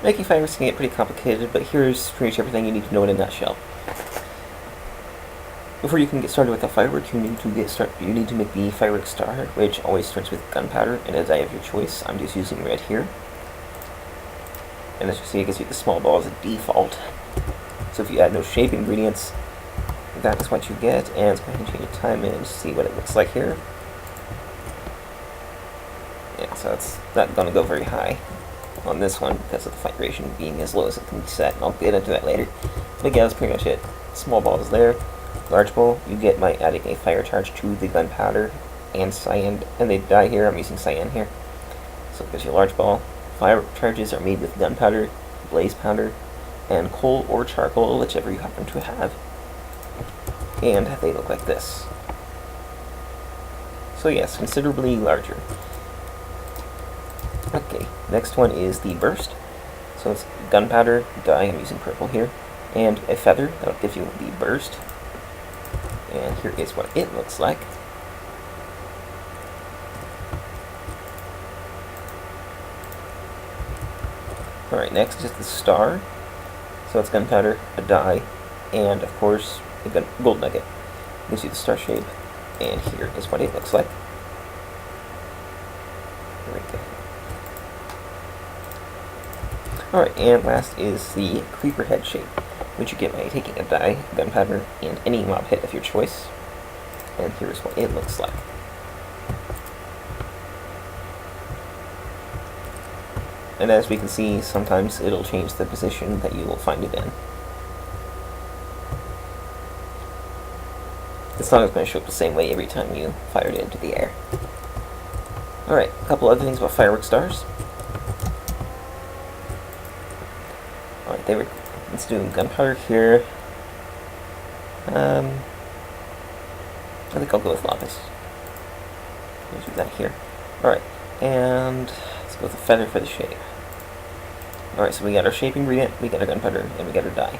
Making fireworks can get pretty complicated, but here's pretty much everything you need to know in a nutshell. Before you can get started with a firework, you need to make the firework star, which always starts with gunpowder and a dye of your choice. I'm just using red here. And as you see, it gives you the small ball as a default. So if you add no shape ingredients, that is what you get. And let's go ahead and change the time and see what it looks like here. Yeah, so it's not going to go very high on this one because of the fight duration being as low as it can be set, and I'll get into that later. But yeah, that's pretty much it. Small ball is there. Large ball you get by adding a fire charge to the gunpowder and cyan, and they die here. I'm using cyan here. So it gives you a large ball. Fire charges are made with gunpowder, blaze powder, and coal or charcoal, whichever you happen to have. And they look like this. So yes, considerably larger. Okay, next one is the burst. So it's gunpowder, dye, I'm using purple here, and a feather, that'll give you the burst. And here is what it looks like. Alright, next is the star. So it's gunpowder, a dye, and of course a gold nugget. Gives you the star shape, and here is what it looks like. There we go. Alright, and last is the creeper head shape, which you get by taking a dye, gunpowder, and any mob hit of your choice. And here's what it looks like. And as we can see, sometimes it'll change the position that you will find it in. It's not going to show up the same way every time you fire it into the air. Alright, a couple other things about firework stars. Alright, let's do gunpowder here. I think I'll go with lapis. Let's do that here. Alright, and let's go with a feather for the shape. Alright, so we got our shape ingredient, we got our gunpowder, and we got our dye.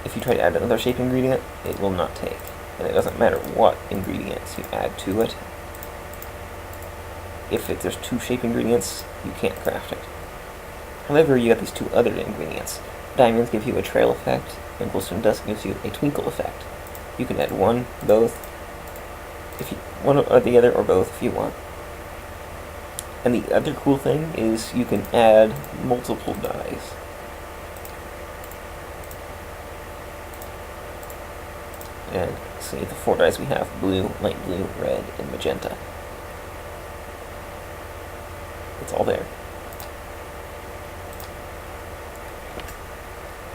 If you try to add another shape ingredient, it will not take. And it doesn't matter what ingredients you add to it. If there's two shape ingredients, you can't craft it. However, you got these two other ingredients. Diamonds give you a trail effect, and glowstone dust gives you a twinkle effect. You can add one, both, one or the other, or both if you want. And the other cool thing is you can add multiple dyes. And see the 4 dyes we have: blue, light blue, red, and magenta. It's all there.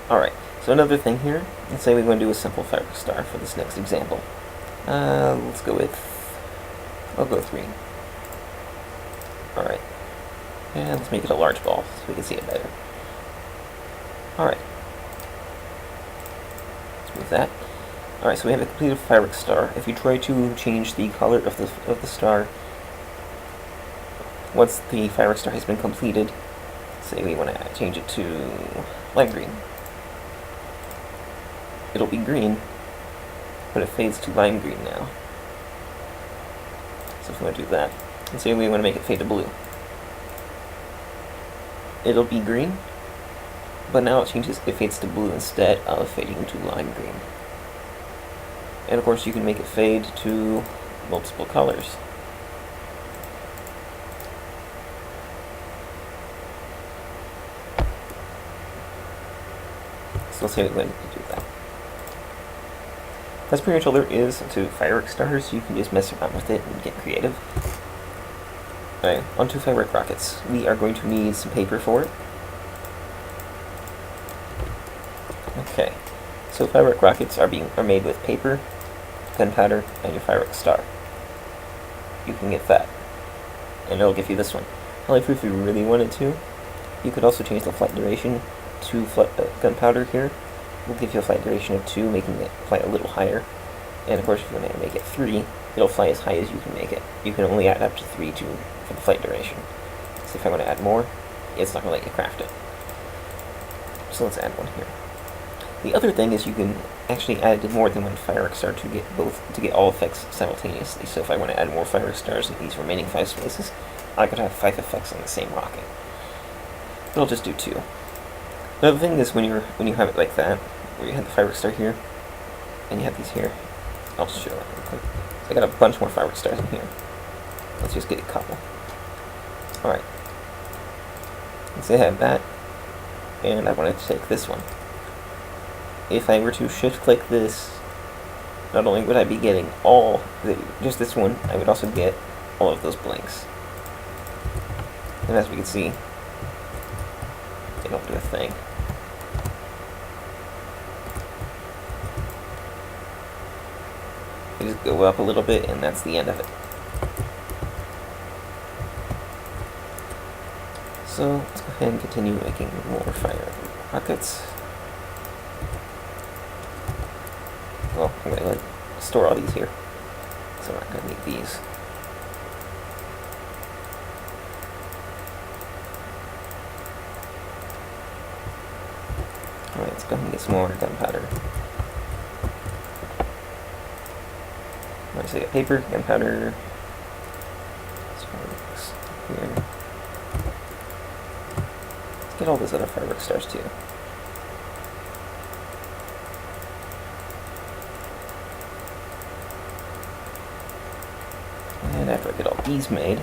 Alright, so another thing here, let's say we want to do a simple firework star for this next example. Let's go with, I'll go with green. Alright, and let's make it a large ball so we can see it better. Alright, let's move that. Alright, so we have a completed firework star. If you try to change the color of the star, once the firework star has been completed, say we want to change it to light green. It'll be green, but it fades to lime green now. So if we want to do that, and say we want to make it fade to blue. It'll be green, but now it fades to blue instead of fading to lime green. And of course you can make it fade to multiple colors. So let's say we want to do that. That's pretty much all there is to firework stars. You can just mess around with it and get creative. Alright, on to firework rockets. We are going to need some paper for it. Okay, so firework rockets are made with paper, gunpowder, and your firework star. You can get that, and it'll give you this one. However, if you really wanted to, you could also change the flight duration to gunpowder here. Will give you a flight duration of 2, making it fly a little higher. And of course, if you want to make it 3, it'll fly as high as you can make it. You can only add up to 3 for the flight duration. So if I want to add more, it's not going to let you craft it. So let's add one here. The other thing is you can actually add more than one firework star to get all effects simultaneously. So if I want to add more firework stars in these remaining 5 spaces, I could have 5 effects on the same rocket. it'll just do 2. The other thing is when you have it like that, where you have the fireworks star here, and you have these here, I'll just show that real quick. So I got a bunch more fireworks stars in here. Let's just get a couple. Alright. Let's say I have that, and I wanted to take this one. If I were to shift click this, not only would I be getting just this one, I would also get all of those blanks. And as we can see, they don't do a thing. They just go up a little bit, and that's the end of it. So let's go ahead and continue making more fire rockets. Well, I'm going to store all these here, so I'm not going to need these. Alright, let's go ahead and get some more gunpowder. Alright, so I got paper, gunpowder, fireworks here. Let's get all those other fireworks stars too. And after I get all these made,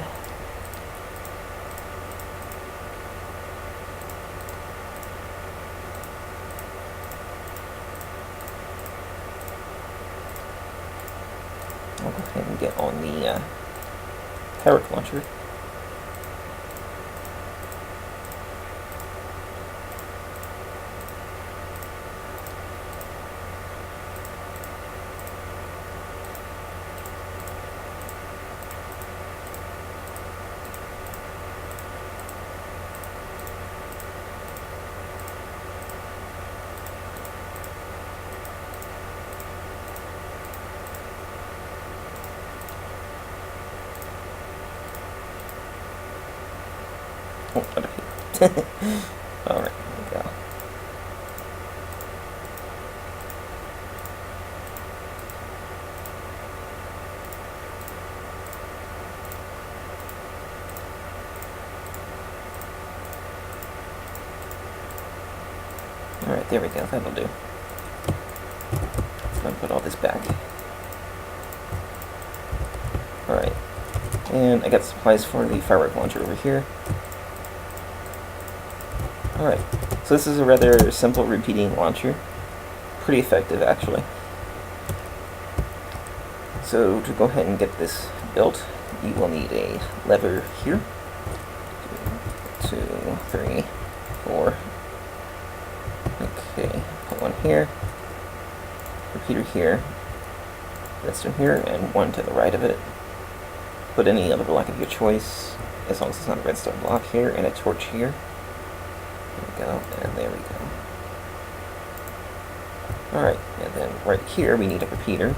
I'll go ahead and get on the firework launcher. Oh, out of here. Alright, here we go. Alright, there we go, that'll do. So I'll put all this back. Alright, and I got supplies for the firework launcher over here. Alright, so this is a rather simple repeating launcher. Pretty effective, actually. So to go ahead and get this built, you will need a lever here. 2, 3, 4. Okay, put one here, repeater here, redstone here, and one to the right of it. Put any other block of your choice, as long as it's not a redstone block here, and a torch here. There we go, and there we go. Alright, and then right here we need a repeater.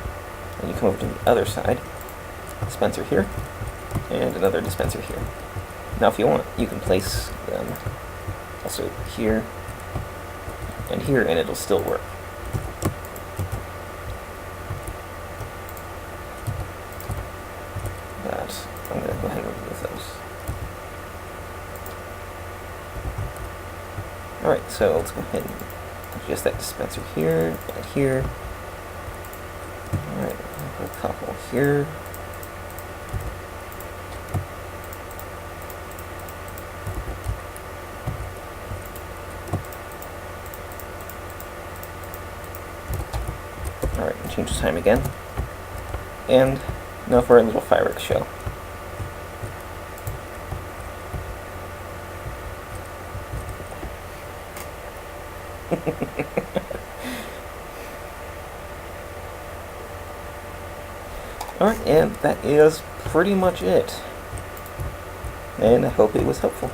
And you come over to the other side, dispenser here, and another dispenser here. Now if you want, you can place them also here and here, and it'll still work. But I'm going to go ahead and remove those. Alright, so let's go ahead and adjust that dispenser here and here. Alright, I'll put a couple here. Alright, and change the time again. And now for a little fireworks show. Alright, and that is pretty much it. And I hope it was helpful.